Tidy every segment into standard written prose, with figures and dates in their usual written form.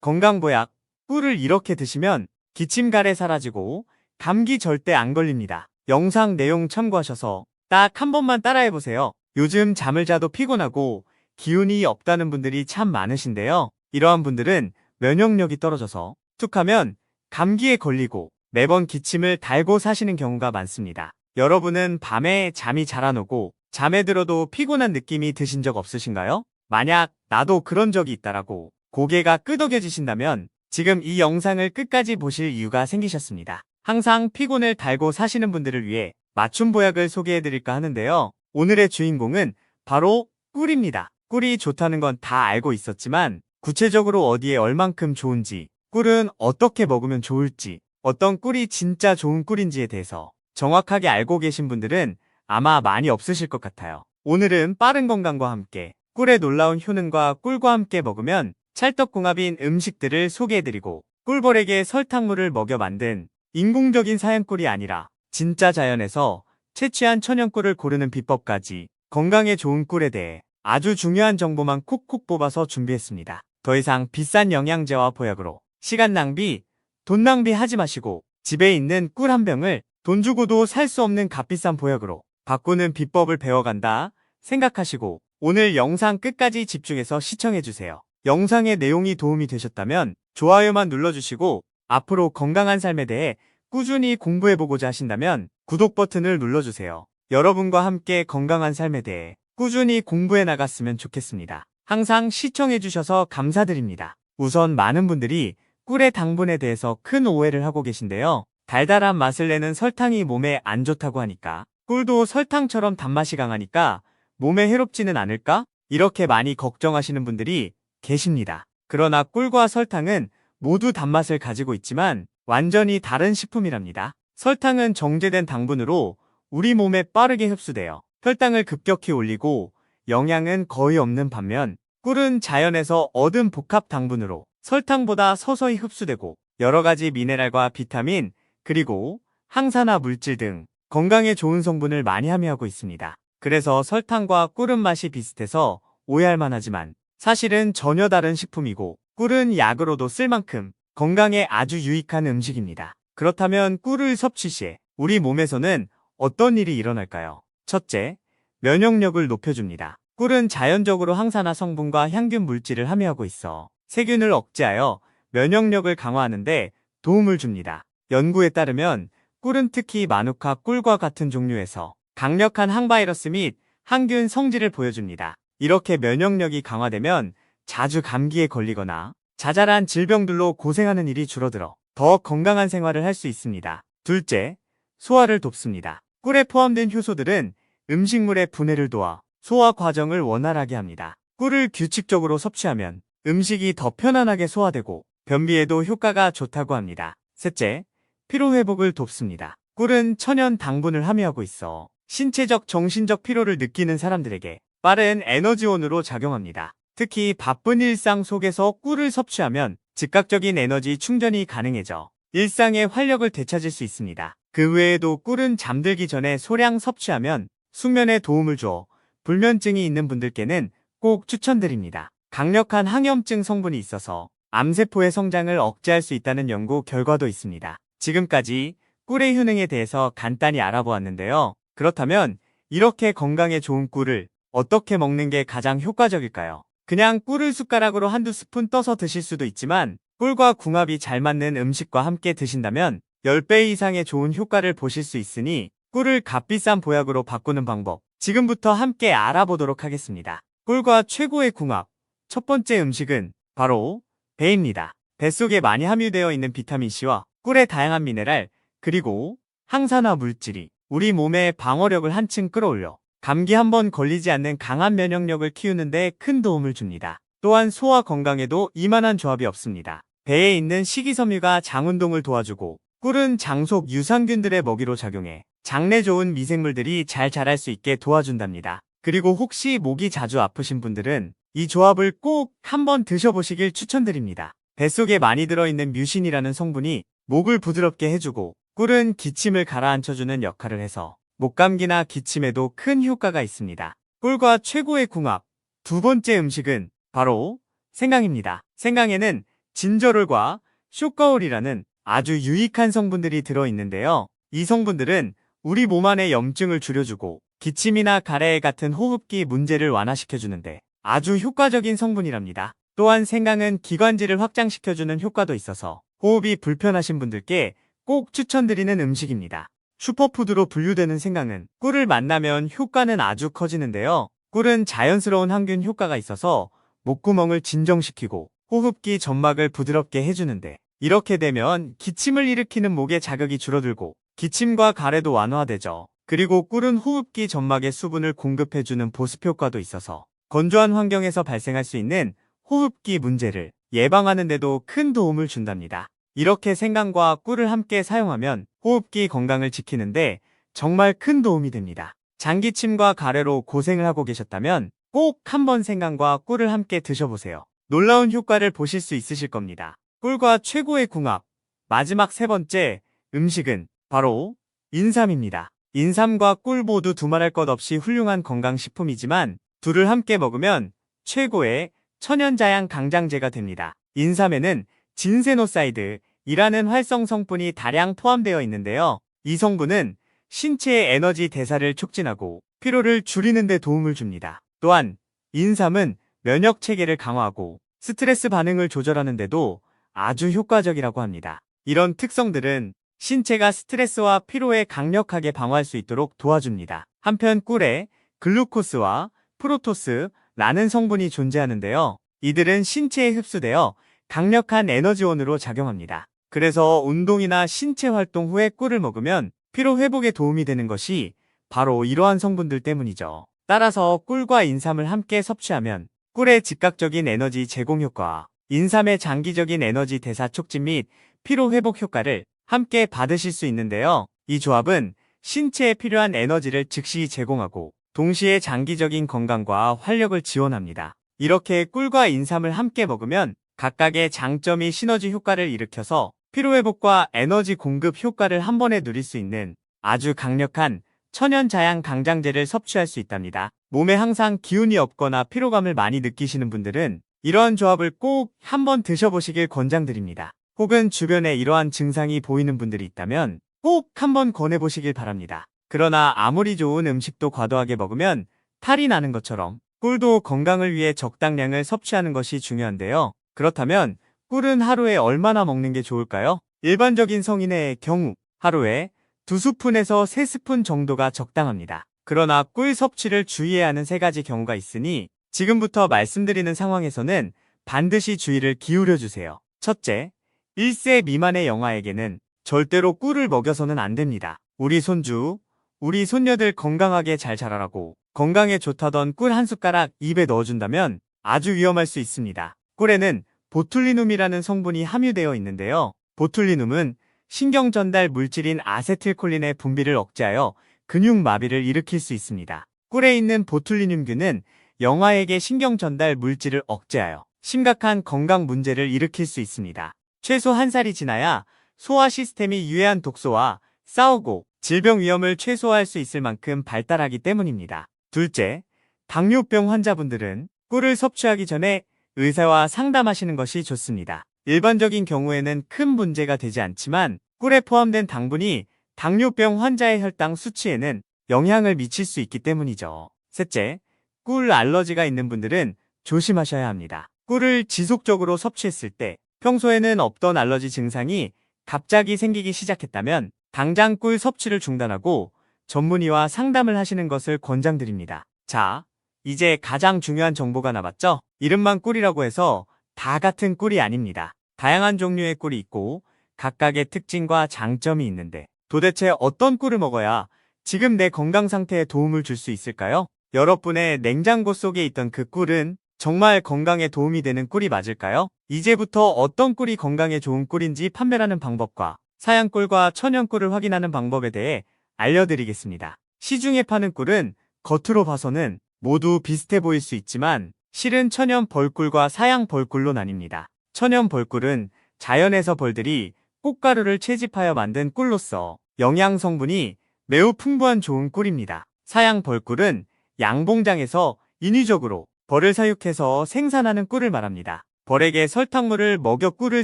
건강보약, 꿀을 이렇게 드시면 기침 가래 사라지고 감기 절대 안 걸립니다. 영상 내용 참고하셔서 딱 한 번만 따라해보세요. 요즘 잠을 자도 피곤하고 기운이 없다는 분들이 참 많으신데요. 이러한 분들은 면역력이 떨어져서 툭하면 감기에 걸리고 매번 기침을 달고 사시는 경우가 많습니다. 여러분은 밤에 잠이 잘 안 오고 잠에 들어도 피곤한 느낌이 드신 적 없으신가요? 만약 나도 그런 적이 있다라고 고개가 끄덕여지신다면 지금 이 영상을 끝까지 보실 이유가 생기셨습니다. 항상 피곤을 달고 사시는 분들을 위해 맞춤 보약을 소개해드릴까 하는데요. 오늘의 주인공은 바로 꿀입니다. 꿀이 좋다는 건 다 알고 있었지만 구체적으로 어디에 얼만큼 좋은지, 꿀은 어떻게 먹으면 좋을지, 어떤 꿀이 진짜 좋은 꿀인지에 대해서 정확하게 알고 계신 분들은 아마 많이 없으실 것 같아요. 오늘은 빠른 건강과 함께 꿀의 놀라운 효능과 꿀과 함께 먹으면 찰떡궁합인 음식들을 소개해드리고 꿀벌에게 설탕물을 먹여 만든 인공적인 사양꿀이 아니라 진짜 자연에서 채취한 천연꿀을 고르는 비법까지 건강에 좋은 꿀에 대해 아주 중요한 정보만 콕콕 뽑아서 준비했습니다. 더 이상 비싼 영양제와 보약으로 시간 낭비, 돈 낭비하지 마시고 집에 있는 꿀 한 병을 돈 주고도 살 수 없는 값비싼 보약으로 바꾸는 비법을 배워간다 생각하시고 오늘 영상 끝까지 집중해서 시청해주세요. 영상의 내용이 도움이 되셨다면 좋아요만 눌러주시고 앞으로 건강한 삶에 대해 꾸준히 공부해보고자 하신다면 구독 버튼을 눌러주세요. 여러분과 함께 건강한 삶에 대해 꾸준히 공부해 나갔으면 좋겠습니다. 항상 시청해주셔서 감사드립니다. 우선 많은 분들이 꿀의 당분에 대해서 큰 오해를 하고 계신데요. 달달한 맛을 내는 설탕이 몸에 안 좋다고 하니까 꿀도 설탕처럼 단맛이 강하니까 몸에 해롭지는 않을까? 이렇게 많이 걱정하시는 분들이 계십니다. 그러나 꿀과 설탕은 모두 단맛을 가지고 있지만 완전히 다른 식품이랍니다. 설탕은 정제된 당분으로 우리 몸에 빠르게 흡수되어 혈당을 급격히 올리고 영양은 거의 없는 반면 꿀은 자연에서 얻은 복합 당분으로 설탕보다 서서히 흡수되고 여러가지 미네랄과 비타민 그리고 항산화 물질 등 건강에 좋은 성분을 많이 함유하고 있습니다. 그래서 설탕과 꿀은 맛이 비슷해서 오해할 만하지만 사실은 전혀 다른 식품이고 꿀은 약으로도 쓸 만큼 건강에 아주 유익한 음식입니다. 그렇다면 꿀을 섭취 시에 우리 몸에서는 어떤 일이 일어날까요? 첫째, 면역력을 높여줍니다. 꿀은 자연적으로 항산화 성분과 향균 물질을 함유하고 있어 세균을 억제하여 면역력을 강화하는데 도움을 줍니다. 연구에 따르면 꿀은 특히 마누카 꿀과 같은 종류에서 강력한 항바이러스 및 항균 성질을 보여줍니다. 이렇게 면역력이 강화되면 자주 감기에 걸리거나 자잘한 질병들로 고생하는 일이 줄어들어 더 건강한 생활을 할 수 있습니다. 둘째, 소화를 돕습니다. 꿀에 포함된 효소들은 음식물의 분해를 도와 소화 과정을 원활하게 합니다. 꿀을 규칙적으로 섭취하면 음식이 더 편안하게 소화되고 변비에도 효과가 좋다고 합니다. 셋째, 피로회복을 돕습니다. 꿀은 천연 당분을 함유하고 있어 신체적 정신적 피로를 느끼는 사람들에게 빠른 에너지원으로 작용합니다. 특히 바쁜 일상 속에서 꿀을 섭취하면 즉각적인 에너지 충전이 가능해져 일상의 활력을 되찾을 수 있습니다. 그 외에도 꿀은 잠들기 전에 소량 섭취하면 숙면에 도움을 줘 불면증이 있는 분들께는 꼭 추천드립니다. 강력한 항염증 성분이 있어서 암세포의 성장을 억제할 수 있다는 연구 결과도 있습니다. 지금까지 꿀의 효능에 대해서 간단히 알아보았는데요. 그렇다면 이렇게 건강에 좋은 꿀을 어떻게 먹는 게 가장 효과적일까요? 그냥 꿀을 숟가락으로 한두 스푼 떠서 드실 수도 있지만 꿀과 궁합이 잘 맞는 음식과 함께 드신다면 10배 이상의 좋은 효과를 보실 수 있으니 꿀을 값비싼 보약으로 바꾸는 방법 지금부터 함께 알아보도록 하겠습니다. 꿀과 최고의 궁합 첫 번째 음식은 바로 배입니다. 배 속에 많이 함유되어 있는 비타민C와 꿀의 다양한 미네랄 그리고 항산화 물질이 우리 몸의 방어력을 한층 끌어올려 감기 한번 걸리지 않는 강한 면역력을 키우는 데 큰 도움을 줍니다. 또한 소화 건강에도 이만한 조합이 없습니다. 배에 있는 식이섬유가 장 운동을 도와주고 꿀은 장 속 유산균들의 먹이로 작용해 장내 좋은 미생물들이 잘 자랄 수 있게 도와준답니다. 그리고 혹시 목이 자주 아프신 분들은 이 조합을 꼭 한번 드셔보시길 추천드립니다. 뱃속에 많이 들어있는 뮤신이라는 성분이 목을 부드럽게 해주고 꿀은 기침을 가라앉혀주는 역할을 해서 목감기나 기침에도 큰 효과가 있습니다. 꿀과 최고의 궁합 두 번째 음식은 바로 생강입니다. 생강에는 진저롤과 쇼가올이라는 아주 유익한 성분들이 들어있는데요. 이 성분들은 우리 몸 안의 염증을 줄여주고 기침이나 가래에 같은 호흡기 문제를 완화시켜주는데 아주 효과적인 성분이랍니다. 또한 생강은 기관지를 확장시켜주는 효과도 있어서 호흡이 불편하신 분들께 꼭 추천드리는 음식입니다. 슈퍼푸드로 분류되는 생강은 꿀을 만나면 효과는 아주 커지는데요. 꿀은 자연스러운 항균 효과가 있어서 목구멍을 진정시키고 호흡기 점막을 부드럽게 해주는데 이렇게 되면 기침을 일으키는 목의 자극이 줄어들고 기침과 가래도 완화되죠. 그리고 꿀은 호흡기 점막에 수분을 공급해주는 보습 효과도 있어서 건조한 환경에서 발생할 수 있는 호흡기 문제를 예방하는 데도 큰 도움을 준답니다. 이렇게 생강과 꿀을 함께 사용하면 호흡기 건강을 지키는데 정말 큰 도움이 됩니다. 장기침과 가래로 고생을 하고 계셨다면 꼭 한번 생강과 꿀을 함께 드셔보세요. 놀라운 효과를 보실 수 있으실 겁니다. 꿀과 최고의 궁합. 마지막 세 번째 음식은 바로 인삼입니다. 인삼과 꿀 모두 두말할 것 없이 훌륭한 건강식품이지만 둘을 함께 먹으면 최고의 천연자양 강장제가 됩니다. 인삼에는 진세노사이드이라는 활성 성분이 다량 포함되어 있는데요. 이 성분은 신체의 에너지 대사를 촉진하고 피로를 줄이는 데 도움을 줍니다. 또한 인삼은 면역 체계를 강화하고 스트레스 반응을 조절하는 데도 아주 효과적이라고 합니다. 이런 특성들은 신체가 스트레스와 피로에 강력하게 방어할 수 있도록 도와줍니다. 한편 꿀에 글루코스와 프로토스라는 성분이 존재하는데요. 이들은 신체에 흡수되어 강력한 에너지원으로 작용합니다. 그래서 운동이나 신체 활동 후에 꿀을 먹으면 피로 회복에 도움이 되는 것이 바로 이러한 성분들 때문이죠. 따라서 꿀과 인삼을 함께 섭취하면 꿀의 즉각적인 에너지 제공 효과와 인삼의 장기적인 에너지 대사 촉진 및 피로 회복 효과를 함께 받으실 수 있는데요. 이 조합은 신체에 필요한 에너지를 즉시 제공하고 동시에 장기적인 건강과 활력을 지원합니다. 이렇게 꿀과 인삼을 함께 먹으면 각각의 장점이 시너지 효과를 일으켜서 피로회복과 에너지 공급 효과를 한 번에 누릴 수 있는 아주 강력한 천연자양 강장제를 섭취할 수 있답니다. 몸에 항상 기운이 없거나 피로감을 많이 느끼시는 분들은 이러한 조합을 꼭 한번 드셔보시길 권장드립니다. 혹은 주변에 이러한 증상이 보이는 분들이 있다면 꼭 한번 권해보시길 바랍니다. 그러나 아무리 좋은 음식도 과도하게 먹으면 탈이 나는 것처럼 꿀도 건강을 위해 적당량을 섭취하는 것이 중요한데요. 그렇다면 꿀은 하루에 얼마나 먹는 게 좋을까요? 일반적인 성인의 경우 하루에 2스푼에서 3스푼 정도가 적당합니다. 그러나 꿀 섭취를 주의해야 하는 3가지 경우가 있으니 지금부터 말씀드리는 상황에서는 반드시 주의를 기울여 주세요. 첫째, 1세 미만의 영아에게는 절대로 꿀을 먹여서는 안 됩니다. 우리 손주, 우리 손녀들 건강하게 잘 자라라고 건강에 좋다던 꿀 한 숟가락 입에 넣어준다면 아주 위험할 수 있습니다. 꿀에는 보툴리눔이라는 성분이 함유되어 있는데요. 보툴리눔은 신경 전달 물질인 아세틸콜린의 분비를 억제하여 근육 마비를 일으킬 수 있습니다. 꿀에 있는 보툴리눔균은 영아에게 신경 전달 물질을 억제하여 심각한 건강 문제를 일으킬 수 있습니다. 최소 1살이 지나야 소화 시스템이 유해한 독소와 싸우고 질병 위험을 최소화할 수 있을 만큼 발달하기 때문입니다. 둘째, 당뇨병 환자분들은 꿀을 섭취하기 전에 의사와 상담하시는 것이 좋습니다. 일반적인 경우에는 큰 문제가 되지 않지만 꿀에 포함된 당분이 당뇨병 환자의 혈당 수치에는 영향을 미칠 수 있기 때문이죠. 셋째, 꿀 알러지가 있는 분들은 조심하셔야 합니다. 꿀을 지속적으로 섭취했을 때 평소에는 없던 알러지 증상이 갑자기 생기기 시작했다면 당장 꿀 섭취를 중단하고 전문의와 상담을 하시는 것을 권장드립니다. 자, 이제 가장 중요한 정보가 남았죠? 이름만 꿀이라고 해서 다 같은 꿀이 아닙니다. 다양한 종류의 꿀이 있고 각각의 특징과 장점이 있는데 도대체 어떤 꿀을 먹어야 지금 내 건강 상태에 도움을 줄 수 있을까요? 여러분의 냉장고 속에 있던 그 꿀은 정말 건강에 도움이 되는 꿀이 맞을까요? 이제부터 어떤 꿀이 건강에 좋은 꿀인지 판별하는 방법과 사양꿀과 천연꿀을 확인하는 방법에 대해 알려드리겠습니다. 시중에 파는 꿀은 겉으로 봐서는 모두 비슷해 보일 수 있지만 실은 천연 벌꿀과 사양 벌꿀로 나뉩니다. 천연 벌꿀은 자연에서 벌들이 꽃가루를 채집하여 만든 꿀로서 영양 성분이 매우 풍부한 좋은 꿀입니다. 사양 벌꿀은 양봉장에서 인위적으로 벌을 사육해서 생산하는 꿀을 말합니다. 벌에게 설탕물을 먹여 꿀을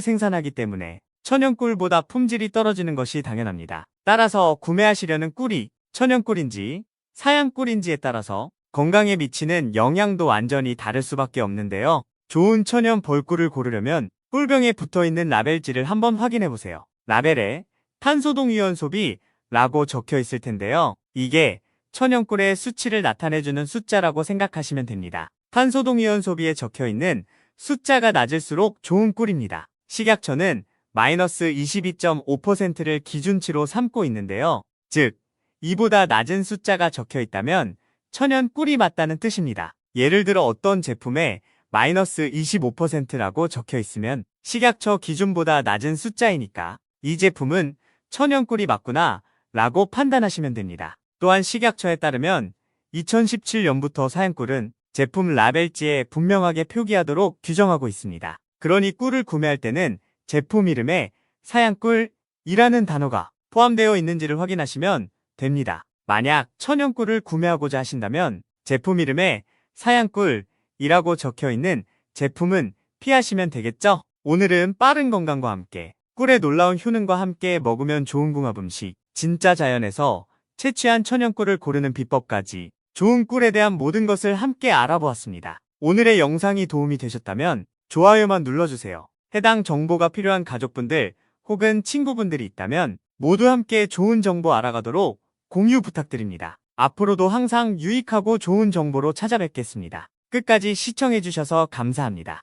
생산하기 때문에 천연꿀보다 품질이 떨어지는 것이 당연합니다. 따라서 구매하시려는 꿀이 천연꿀인지 사양꿀인지에 따라서 건강에 미치는 영향도 완전히 다를 수밖에 없는데요. 좋은 천연 벌꿀을 고르려면 꿀병에 붙어있는 라벨지를 한번 확인해보세요. 라벨에 탄소동위원 소비라고 적혀 있을 텐데요. 이게 천연꿀의 수치를 나타내주는 숫자라고 생각하시면 됩니다. 탄소동위원 소비에 적혀 있는 숫자가 낮을수록 좋은 꿀입니다. 식약처는 마이너스 22.5%를 기준치로 삼고 있는데요. 즉, 이보다 낮은 숫자가 적혀 있다면 천연 꿀이 맞다는 뜻입니다. 예를 들어 어떤 제품에 마이너스 25%라고 적혀 있으면 식약처 기준보다 낮은 숫자이니까 이 제품은 천연 꿀이 맞구나 라고 판단하시면 됩니다. 또한 식약처에 따르면 2017년부터 사양꿀은 제품 라벨지에 분명하게 표기하도록 규정하고 있습니다. 그러니 꿀을 구매할 때는 제품 이름에 사양꿀이라는 단어가 포함되어 있는지를 확인하시면 됩니다. 만약 천연꿀을 구매하고자 하신다면 제품 이름에 사양꿀이라고 적혀 있는 제품은 피하시면 되겠죠? 오늘은 빠른 건강과 함께 꿀의 놀라운 효능과 함께 먹으면 좋은 궁합 음식, 진짜 자연에서 채취한 천연꿀을 고르는 비법까지 좋은 꿀에 대한 모든 것을 함께 알아보았습니다. 오늘의 영상이 도움이 되셨다면 좋아요만 눌러주세요. 해당 정보가 필요한 가족분들 혹은 친구분들이 있다면 모두 함께 좋은 정보 알아가도록 공유 부탁드립니다. 앞으로도 항상 유익하고 좋은 정보로 찾아뵙겠습니다. 끝까지 시청해주셔서 감사합니다.